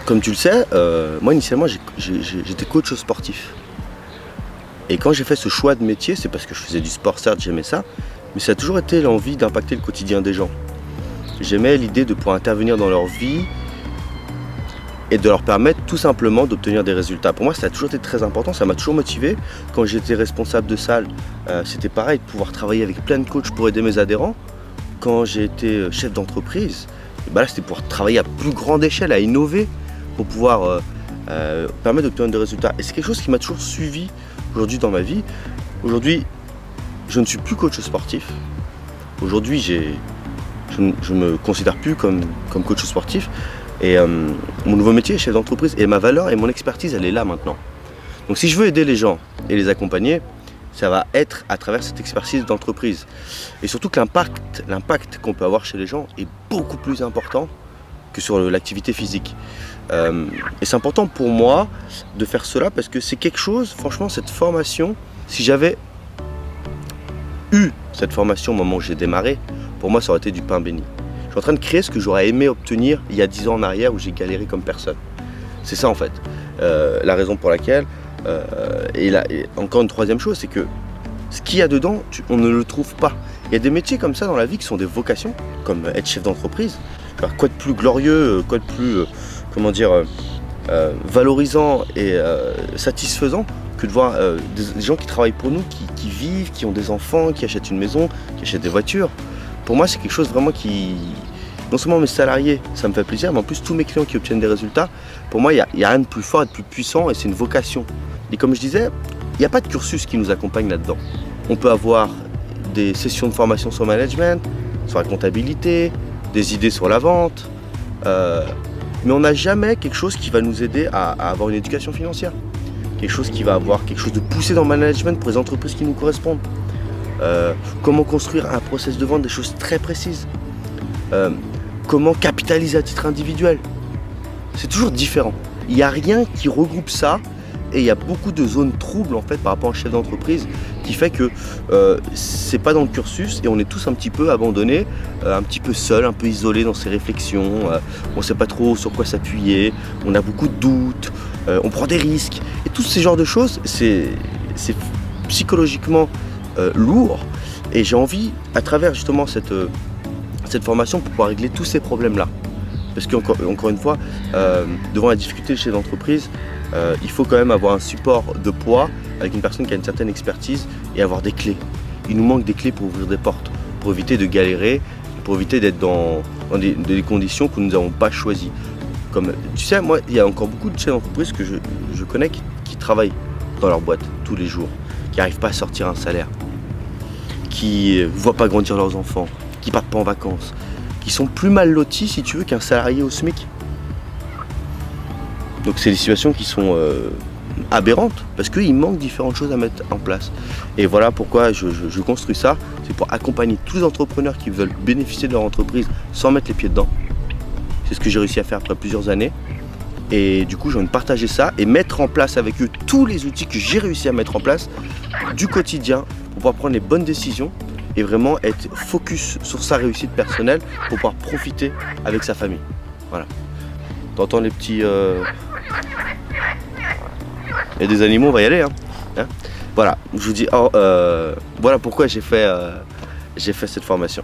Comme tu le sais, moi initialement j'étais coach sportif. Et quand j'ai fait ce choix de métier, c'est parce que je faisais du sport, certes j'aimais ça, mais ça a toujours été l'envie d'impacter le quotidien des gens. J'aimais l'idée de pouvoir intervenir dans leur vie et de leur permettre tout simplement d'obtenir des résultats. Pour moi ça a toujours été très important, ça m'a toujours motivé. Quand j'étais responsable de salle, c'était pareil, de pouvoir travailler avec plein de coachs pour aider mes adhérents. Quand j'ai été chef d'entreprise, là c'était pour travailler à plus grande échelle, à innover, pour pouvoir permettre d'obtenir des résultats. Et c'est quelque chose qui m'a toujours suivi aujourd'hui dans ma vie. Aujourd'hui, je ne suis plus coach sportif. Aujourd'hui, je ne me considère plus comme coach sportif. Et mon nouveau métier est chef d'entreprise. Et ma valeur et mon expertise, elle est là maintenant. Donc si je veux aider les gens et les accompagner, ça va être à travers cette expertise d'entreprise. Et surtout que l'impact qu'on peut avoir chez les gens est beaucoup plus important que sur l'activité physique. Et c'est important pour moi de faire cela parce que c'est quelque chose, franchement, cette formation, si j'avais eu cette formation au moment où j'ai démarré, pour moi ça aurait été du pain béni. Je suis en train de créer ce que j'aurais aimé obtenir il y a 10 ans en arrière où j'ai galéré comme personne. C'est ça en fait, la raison pour laquelle, et encore une troisième chose, c'est que ce qu'il y a dedans, on ne le trouve pas. Il y a des métiers comme ça dans la vie qui sont des vocations, comme être chef d'entreprise. Alors, quoi de plus glorieux, quoi de plus, valorisant et satisfaisant que de voir des gens qui travaillent pour nous, qui vivent, qui ont des enfants, qui achètent une maison, qui achètent des voitures. Pour moi, c'est quelque chose vraiment qui... Non seulement mes salariés, ça me fait plaisir, mais en plus tous mes clients qui obtiennent des résultats, pour moi, il n'y a rien de plus fort et de plus puissant et c'est une vocation. Et comme je disais, il n'y a pas de cursus qui nous accompagne là-dedans. On peut avoir des sessions de formation sur le management, sur la comptabilité, des idées sur la vente, mais on n'a jamais quelque chose qui va nous aider à avoir une éducation financière. Quelque chose qui va avoir quelque chose de poussé dans le management pour les entreprises qui nous correspondent. Comment construire un process de vente, des choses très précises. Comment capitaliser à titre individuel. C'est toujours différent. Il n'y a rien qui regroupe ça et il y a beaucoup de zones troubles en fait par rapport à un chef d'entreprise qui fait que c'est pas dans le cursus et on est tous un petit peu abandonnés, un petit peu seuls, un peu isolés dans ses réflexions, on sait pas trop sur quoi s'appuyer, on a beaucoup de doutes, on prend des risques et tous ces genres de choses, c'est psychologiquement lourd et j'ai envie à travers justement cette formation pour pouvoir régler tous ces problèmes là. Parce qu'encore une fois, devant la difficulté de chef d'entreprise, il faut quand même avoir un support de poids avec une personne qui a une certaine expertise et avoir des clés. Il nous manque des clés pour ouvrir des portes, pour éviter de galérer, pour éviter d'être dans des conditions que nous n'avons pas choisies. Comme, tu sais, moi, il y a encore beaucoup de chefs d'entreprise que je connais qui travaillent dans leur boîte tous les jours, qui n'arrivent pas à sortir un salaire, qui ne voient pas grandir leurs enfants, qui partent pas en vacances, qui sont plus mal lotis, si tu veux, qu'un salarié au SMIC. Donc c'est des situations qui sont aberrantes, parce qu'il manque différentes choses à mettre en place. Et voilà pourquoi je construis ça, c'est pour accompagner tous les entrepreneurs qui veulent bénéficier de leur entreprise sans mettre les pieds dedans. C'est ce que j'ai réussi à faire après plusieurs années. Et du coup, j'ai envie de partager ça et mettre en place avec eux tous les outils que j'ai réussi à mettre en place du quotidien pour pouvoir prendre les bonnes décisions et vraiment être focus sur sa réussite personnelle pour pouvoir profiter avec sa famille. Voilà. T'entends les petits... Il y a des animaux, on va y aller. Hein. Voilà, je vous dis, voilà pourquoi j'ai fait cette formation.